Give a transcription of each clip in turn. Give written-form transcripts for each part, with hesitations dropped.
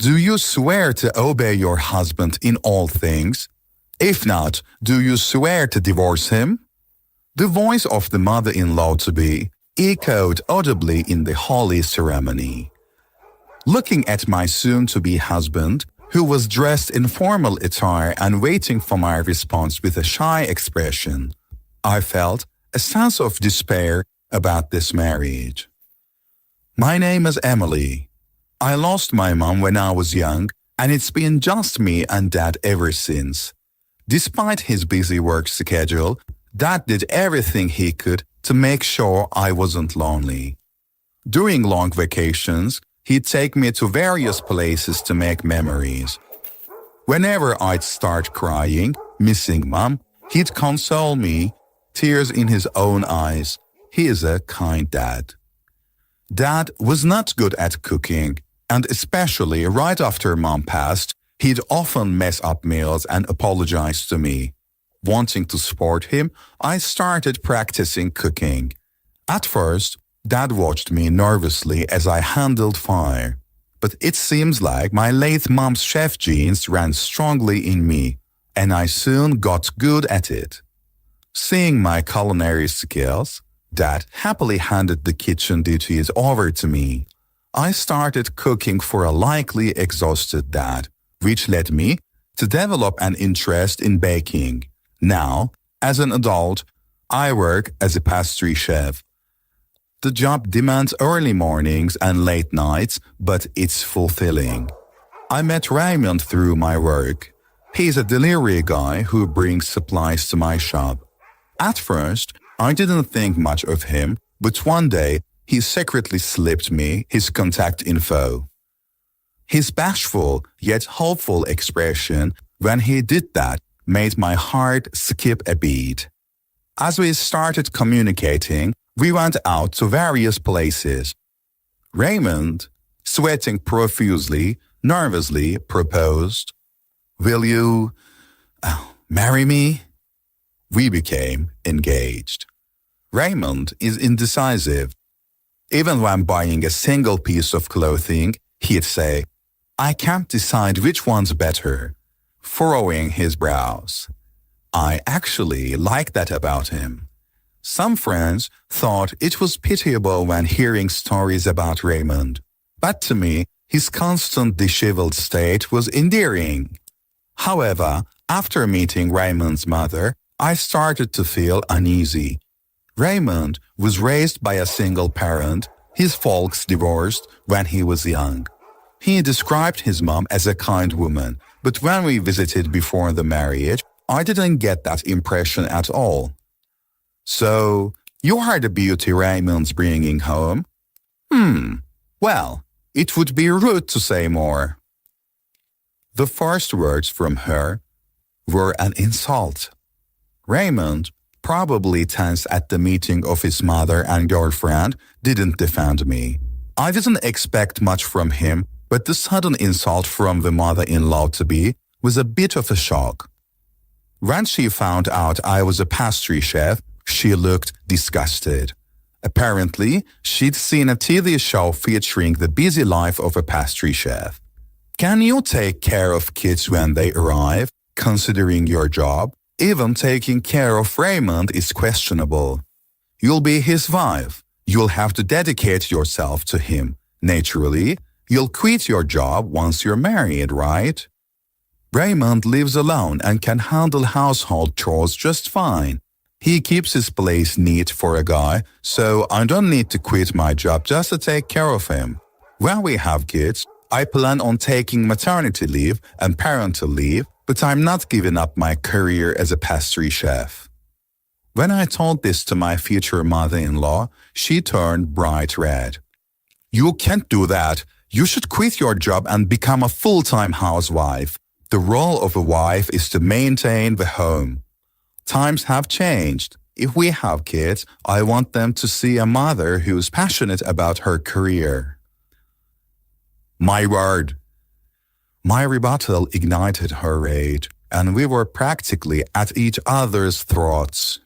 Do you swear to obey your husband in all things? If not, do you swear to divorce him? The voice of the mother-in-law-to-be echoed audibly in the holy ceremony. Looking at my soon-to-be husband, who was dressed in formal attire and waiting for my response with a shy expression, I felt a sense of despair about this marriage. My name is Emily. I lost my mom when I was young, and it's been just me and Dad ever since. Despite his busy work schedule, Dad did everything he could to make sure I wasn't lonely. During long vacations, he'd take me to various places to make memories. Whenever I'd start crying, missing Mom, he'd console me, tears in his own eyes. He is a kind dad. Dad was not good at cooking, and especially right after Mom passed, he'd often mess up meals and apologize to me. Wanting to support him, I started practicing cooking. At first, Dad watched me nervously as I handled fire, but it seems like my late mom's chef genes ran strongly in me, and I soon got good at it. Seeing my culinary skills, Dad happily handed the kitchen duties over to me. I started cooking for a likely exhausted Dad, which led me to develop an interest in baking. Now, as an adult, I work as a pastry chef. The job demands early mornings and late nights, but it's fulfilling. I met Raymond through my work. He's a delivery guy who brings supplies to my shop. At first, I didn't think much of him, but one day he secretly slipped me his contact info. His bashful yet hopeful expression when he did that made my heart skip a beat. As we started communicating, we went out to various places. Raymond, sweating profusely, nervously proposed, "Will you marry me?" We became engaged. Raymond is indecisive. Even when buying a single piece of clothing, he'd say, "I can't decide which one's better," furrowing his brows. I actually like that about him. Some friends thought it was pitiable when hearing stories about Raymond, but to me, his constant disheveled state was endearing. However, after meeting Raymond's mother, I started to feel uneasy. Raymond was raised by a single parent. His folks divorced when he was young. He described his mom as a kind woman, but when we visited before the marriage, I didn't get that impression at all. "So, you are the beauty Raymond's bringing home?" Well, it would be rude to say more. The first words from her were an insult. Raymond, probably tense at the meeting of his mother and girlfriend, didn't defend me. I didn't expect much from him, but the sudden insult from the mother-in-law-to-be was a bit of a shock. When she found out I was a pastry chef, she looked disgusted. Apparently, she'd seen a TV show featuring the busy life of a pastry chef. Can you take care of kids when they arrive, considering your job? Even taking care of Raymond is questionable. You'll be his wife. You'll have to dedicate yourself to him. Naturally, you'll quit your job once you're married, right? Raymond lives alone and can handle household chores just fine. He keeps his place neat for a guy, so I don't need to quit my job just to take care of him. When we have kids, I plan on taking maternity leave and parental leave, but I'm not giving up my career as a pastry chef. When I told this to my future mother-in-law, she turned bright red. "You can't do that. You should quit your job and become a full-time housewife. The role of a wife is to maintain the home. Times have changed. If we have kids, I want them to see a mother who is passionate about her career." My word. My rebuttal ignited her rage, and we were practically at each other's throats.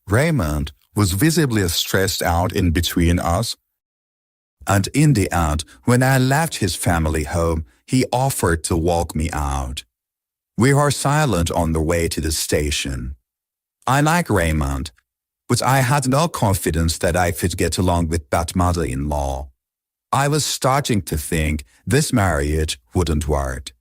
Raymond was visibly stressed out in between us. And in the end, when I left his family home, he offered to walk me out. We were silent on the way to the station. I like Raymond, but I had no confidence that I could get along with that mother-in-law. I was starting to think this marriage wouldn't work.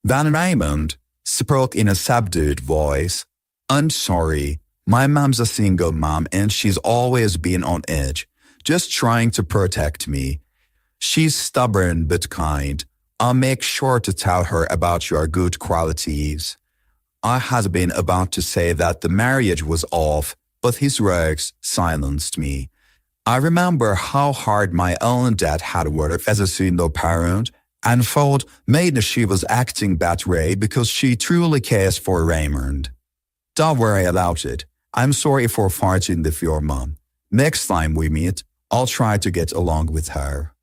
Then Raymond spoke in a subdued voice. "I'm sorry, my mom's a single mom and she's always been on edge, just trying to protect me. She's stubborn but kind. I'll make sure to tell her about your good qualities." I had been about to say that the marriage was off, but his words silenced me. I remember how hard my own dad had worked as a single parent and thought maybe she was acting that way because she truly cares for Raymond. "Don't worry about it. I'm sorry for fighting with your mom. Next time we meet, I'll try to get along with her."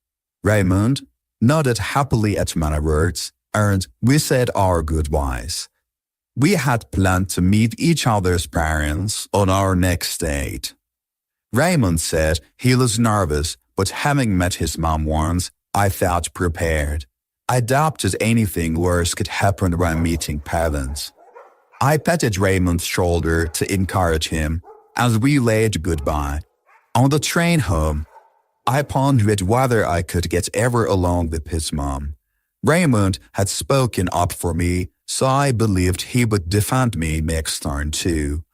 Raymond nodded happily at my words, and we said our goodbyes. We had planned to meet each other's parents on our next date. Raymond said he was nervous, but having met his mom once, I felt prepared. I doubted anything worse could happen when meeting parents. I patted Raymond's shoulder to encourage him as we laid goodbye. On the train home, I pondered whether I could get ever along with his mom. Raymond had spoken up for me, so I believed he would defend me next time too.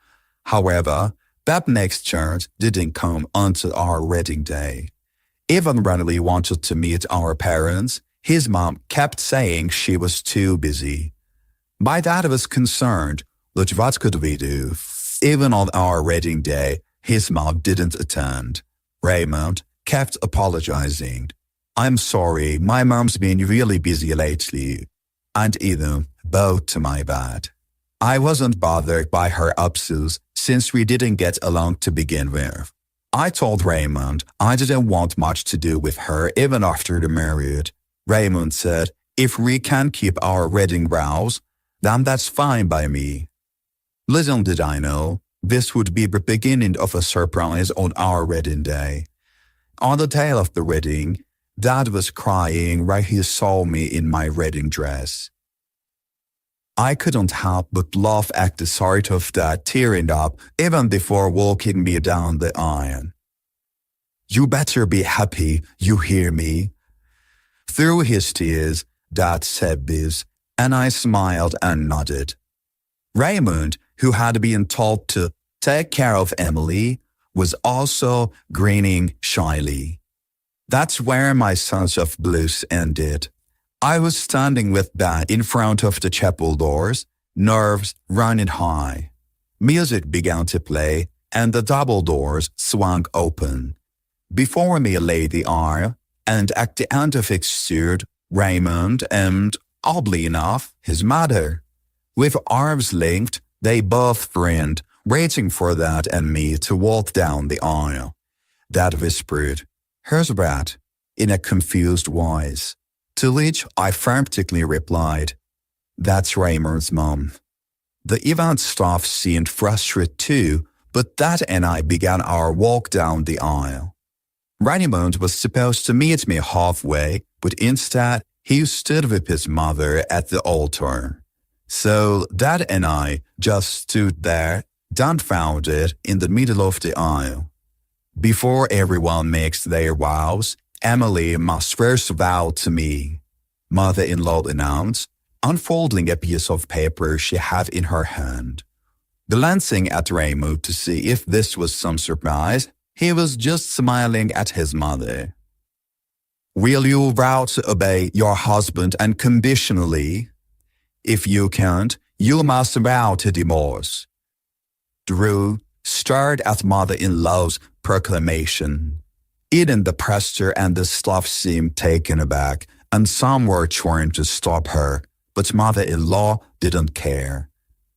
However, that next chance didn't come until our wedding day. Even when we wanted to meet our parents, his mom kept saying she was too busy. My dad was concerned, but what could we do? Even on our wedding day, his mom didn't attend. Raymond kept apologizing. "I'm sorry, my mom's been really busy lately," and even bowed to my bad. I wasn't bothered by her upsells since we didn't get along to begin with. I told Raymond I didn't want much to do with her even after the marriage. Raymond said, "If we can keep our wedding vows, then that's fine by me." Little did I know, this would be the beginning of a surprise on our wedding day. On the day of the wedding, Dad was crying when he saw me in my wedding dress. I couldn't help but laugh at the sight of Dad tearing up even before walking me down the aisle. "You better be happy, you hear me?" Through his tears, Dad said this, and I smiled and nodded. Raymond, who had been told to take care of Emily, was also grinning shyly. That's where my sense of bliss ended. I was standing with Dad in front of the chapel doors, nerves running high. Music began to play, and the double doors swung open. Before me lay the aisle, and at the end of it stood Raymond and, oddly enough, his mother. With arms linked, they both grinned, waiting for Dad and me to walk down the aisle. Dad whispered, "Here's Brad," in a confused voice. To which I frantically replied, "That's Raymond's mom." The event staff seemed frustrated too, but Dad and I began our walk down the aisle. Raymond was supposed to meet me halfway, but instead he stood with his mother at the altar. So Dad and I just stood there, dumbfounded, in the middle of the aisle. Before everyone makes their vows, Emily must first vow to me, Mother-in-law announced, unfolding a piece of paper she had in her hand. Glancing at Raymond to see if this was some surprise, he was just smiling at his mother. "Will you vow to obey your husband unconditionally? If you can't, you must vow to divorce." Drew stared at mother-in-law's proclamation. Even the pastor and the staff seemed taken aback, and some were trying to stop her, but mother-in-law didn't care.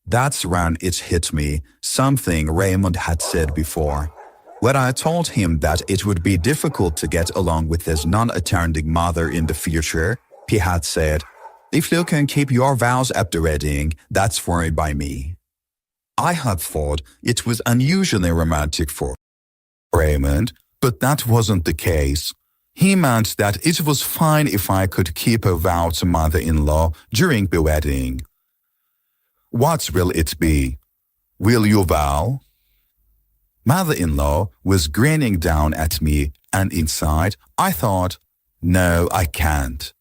That's when it hit me, something Raymond had said before. When I told him that it would be difficult to get along with his non-attending mother in the future, he had said, "If you can keep your vows at the wedding, that's fine by me." I had thought it was unusually romantic for Raymond, but that wasn't the case. He meant that it was fine if I could keep a vow to mother-in-law during the wedding. What will it be? Will you vow? Mother-in-law was grinning down at me, and inside I thought, no, I can't.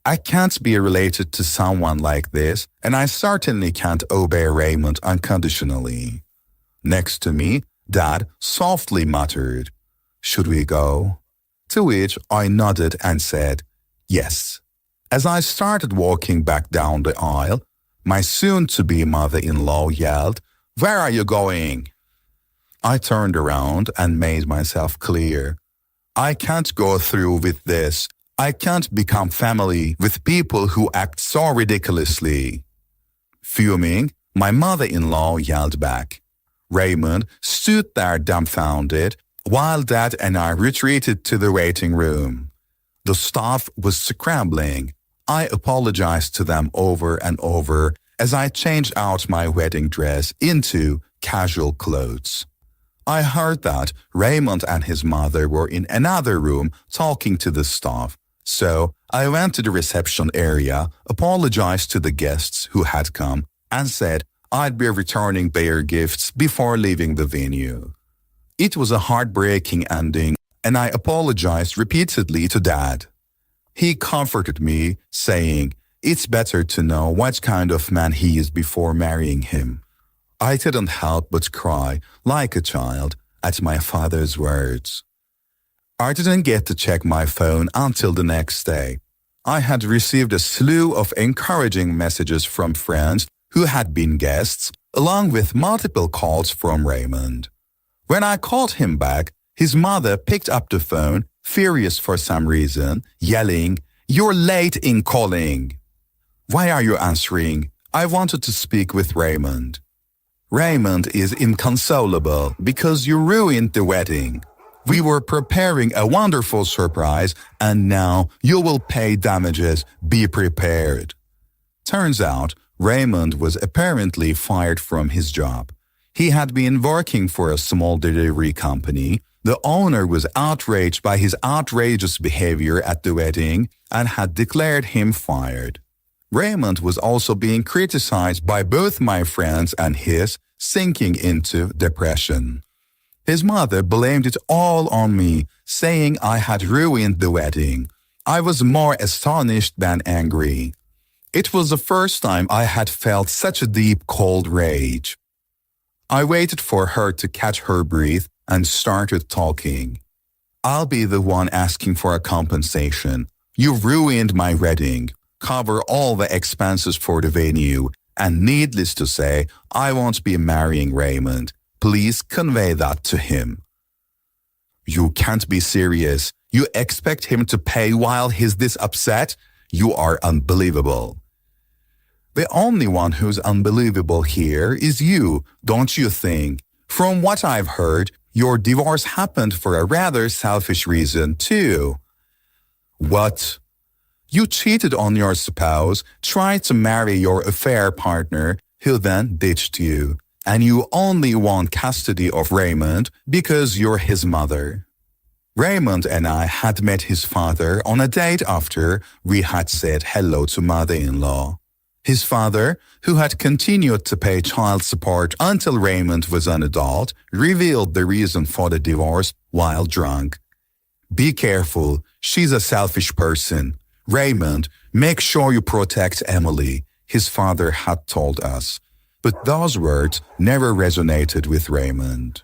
I can't be related to someone like this, and I certainly can't obey Raymond unconditionally. Next to me, Dad softly muttered, "Should we go?" To which I nodded and said, yes. As I started walking back down the aisle, my soon-to-be mother-in-law yelled, "Where are you going?" I turned around and made myself clear. I can't go through with this. I can't become family with people who act so ridiculously. Fuming, my mother-in-law yelled back. Raymond stood there dumbfounded, while Dad and I retreated to the waiting room. The staff was scrambling. I apologized to them over and over as I changed out my wedding dress into casual clothes. I heard that Raymond and his mother were in another room talking to the staff, so I went to the reception area, apologized to the guests who had come, and said I'd be returning their gifts before leaving the venue. It was a heartbreaking ending, and I apologized repeatedly to Dad. He comforted me, saying, "It's better to know what kind of man he is before marrying him." I couldn't help but cry, like a child, at my father's words. I didn't get to check my phone until the next day. I had received a slew of encouraging messages from friends who had been guests, along with multiple calls from Raymond. When I called him back, his mother picked up the phone, furious for some reason, yelling, "You're late in calling." "Why are you answering? I wanted to speak with Raymond." "Raymond is inconsolable because you ruined the wedding. We were preparing a wonderful surprise and now you will pay damages. Be prepared." Turns out, Raymond was apparently fired from his job. He had been working for a small delivery company. The owner was outraged by his outrageous behavior at the wedding and had declared him fired. Raymond was also being criticized by both my friends and his, sinking into depression. His mother blamed it all on me, saying I had ruined the wedding. I was more astonished than angry. It was the first time I had felt such a deep, cold rage. I waited for her to catch her breath and started talking. "I'll be the one asking for a compensation. You ruined my wedding. Cover all the expenses for the venue, and needless to say, I won't be marrying Raymond. Please convey that to him." "You can't be serious. You expect him to pay while he's this upset? You are unbelievable." "The only one who's unbelievable here is you, don't you think? From what I've heard, your divorce happened for a rather selfish reason, too." "What?" "You cheated on your spouse, tried to marry your affair partner, who then ditched you, and you only want custody of Raymond because you're his mother." Raymond and I had met his father on a date after we had said hello to mother-in-law. His father, who had continued to pay child support until Raymond was an adult, revealed the reason for the divorce while drunk. "Be careful, she's a selfish person. Raymond, make sure you protect Emily," his father had told us. But those words never resonated with Raymond.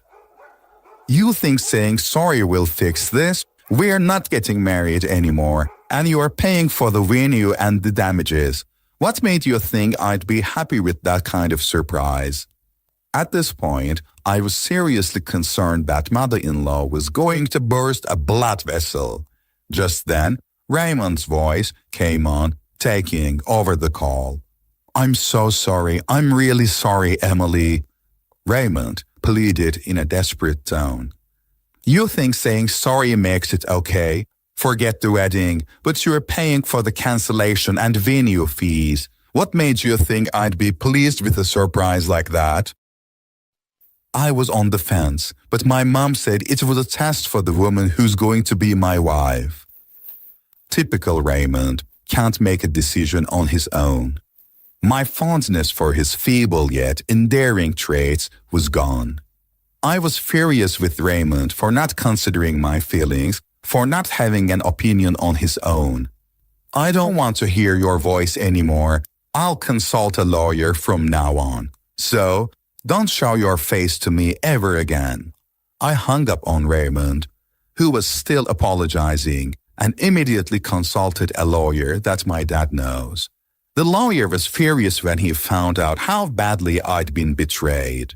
"You think saying sorry will fix this? We're not getting married anymore, and you are paying for the venue and the damages. What made you think I'd be happy with that kind of surprise?" At this point, I was seriously concerned that mother-in-law was going to burst a blood vessel. Just then, Raymond's voice came on, taking over the call. "I'm so sorry. I'm really sorry, Emily," Raymond pleaded in a desperate tone. "You think saying sorry makes it okay? Forget the wedding, but you're paying for the cancellation and venue fees. What made you think I'd be pleased with a surprise like that?" I was on the fence, but my mom said it was a test for the woman who's going to be my wife. Typical Raymond can't make a decision on his own. My fondness for his feeble yet endearing traits was gone. I was furious with Raymond for not considering my feelings, for not having an opinion on his own. I don't want to hear your voice anymore. I'll consult a lawyer from now on. So, don't show your face to me ever again. I hung up on Raymond, who was still apologizing, and immediately consulted a lawyer that my dad knows. The lawyer was furious when he found out how badly I'd been betrayed.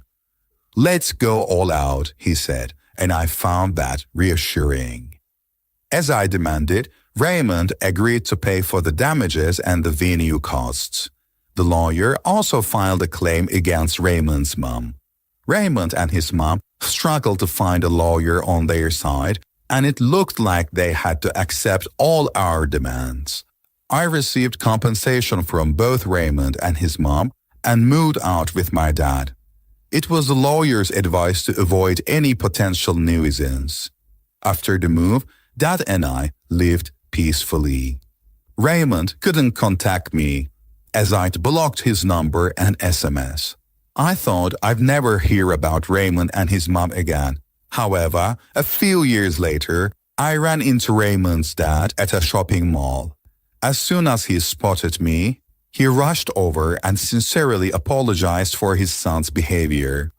"Let's go all out," he said, and I found that reassuring. As I demanded, Raymond agreed to pay for the damages and the venue costs. The lawyer also filed a claim against Raymond's mom. Raymond and his mom struggled to find a lawyer on their side, and it looked like they had to accept all our demands. I received compensation from both Raymond and his mom and moved out with my dad. It was the lawyer's advice to avoid any potential nuisance. After the move, Dad and I lived peacefully. Raymond couldn't contact me, as I'd blocked his number and SMS. I thought I'd never hear about Raymond and his mom again. However, a few years later, I ran into Raymond's dad at a shopping mall. As soon as he spotted me, he rushed over and sincerely apologized for his son's behavior.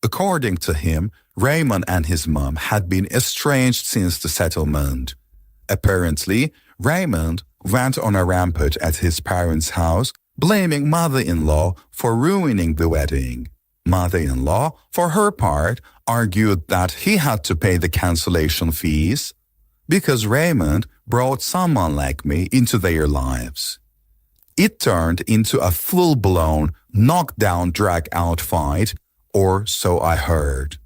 According to him, Raymond and his mom had been estranged since the settlement. Apparently, Raymond went on a rampage at his parents' house, blaming mother-in-law for ruining the wedding. Mother-in-law, for her part, argued that he had to pay the cancellation fees because Raymond brought someone like me into their lives. It turned into a full-blown, knockdown, drag-out fight, or so I heard.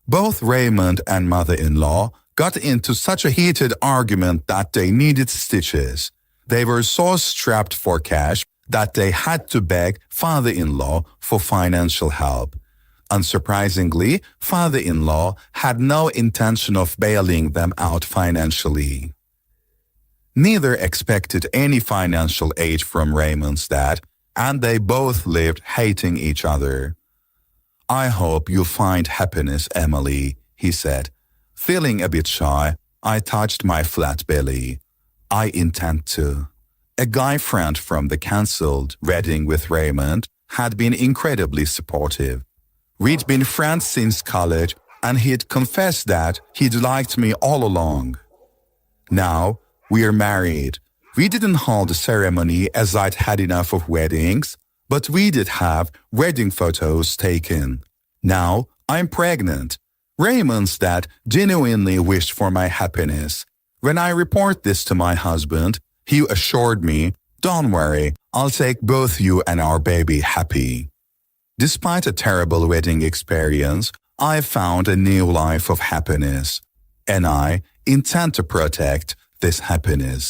Both Raymond and mother-in-law got into such a heated argument that they needed stitches. They were so strapped for cash that they had to beg father-in-law for financial help. Unsurprisingly, father-in-law had no intention of bailing them out financially. Neither expected any financial aid from Raymond's dad, and they both lived hating each other. "I hope you find happiness, Emily," he said. Feeling a bit shy, I touched my flat belly. "I intend to." A guy friend from the cancelled wedding with Raymond had been incredibly supportive. We'd been friends since college, and he'd confessed that he'd liked me all along. Now, we're married. We didn't hold a ceremony as I'd had enough of weddings, but we did have wedding photos taken. Now, I'm pregnant. Raymond's dad genuinely wished for my happiness. When I report this to my husband, he assured me, "Don't worry, I'll take both you and our baby happy." Despite a terrible wedding experience, I found a new life of happiness, and I intend to protect this happiness.